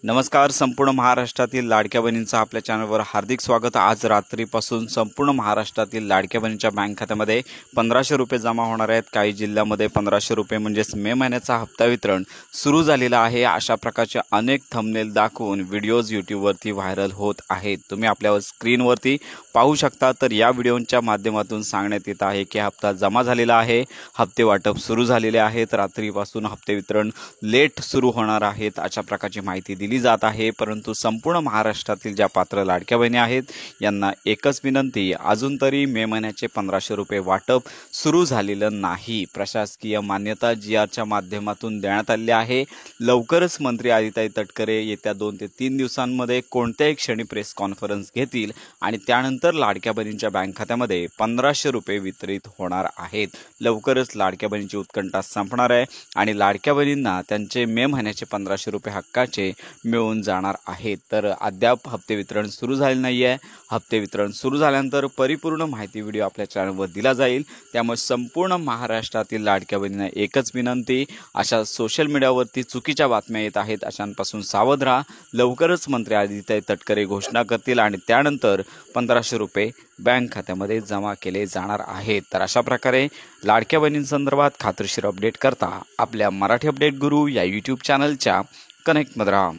नमस्कार. संपूर्ण महाराष्ट्रातील लाडक्या बहिणींचं आपल्या चॅनलवर हार्दिक स्वागत. आज रात्रीपासून संपूर्ण महाराष्ट्रातील लाडक्या बहिणींच्या बँक खात्यामध्ये 1500 रुपये जमा होणार आहेत. काही जिल्ह्यामध्ये 1500 रुपये म्हणजेच मे महिन्याचा हप्ता वितरण सुरू झालेला आहे. अशा प्रकारचे अनेक थंबनेल दाखवून व्हिडिओज यूट्यूबवरती व्हायरल होत आहेत. तुम्ही आपल्या स्क्रीनवरती पाहू शकता. तर या व्हिडिओच्या माध्यमातून सांगण्यात येत आहे की हप्ता जमा झालेला आहे, हप्ते वाटप सुरू झालेले आहेत. रात्रीपासून हप्ते वितरण लेट सुरू होणार आहेत अशा प्रकारची माहिती दिली जात आहे. परंतु संपूर्ण महाराष्ट्रातील ज्या पात्र लाडक्या बहिणी आहेत यांना एकच विनंती, अजून तरी मे महिन्याचे 1500 रुपये वाटप सुरू झालेलं नाही. प्रशासकीय मान्यता GRच्या माध्यमातून देण्यात आली आहे. लवकरच मंत्री आदिताई तटकरे येत्या 2 ते 3 दिवसांमध्ये कोणत्याही क्षणी प्रेस कॉन्फरन्स घेतील आणि त्यानंतर लाडक्या बहिणींच्या बँक खात्यामध्ये 1500 रुपये वितरित होणार आहेत. लवकरच लाडक्या बहिणींची उत्कंठा संपणार आहे आणि लाडक्या बहिणींना त्यांचे मे महिन्याचे 1500 रुपये हक्काचे मिळून जाणार आहेत. तर अद्याप हप्ते वितरण सुरू झाले नाही आहे. हप्ते वितरण सुरू झाल्यानंतर परिपूर्ण माहिती व्हिडिओ आपल्या चॅनलवर दिला जाईल. त्यामुळे संपूर्ण महाराष्ट्रातील लाडक्या बहिणींना एकच विनंती, अशा सोशल मीडियावरती चुकीच्या बातम्या येत आहेत अशांपासून सावध राहा. लवकरच मंत्री आदिताई तटकरे घोषणा करतील आणि त्यानंतर 1500 रुपये बँक खात्यामध्ये जमा केले जाणार आहेत. तर अशा प्रकारे लाडक्या बहिणींसंदर्भात खात्रीशीर अपडेट करता आपल्या मराठी अपडेट गुरु या यूट्यूब चॅनलच्या कनेक्टमध्ये राहा.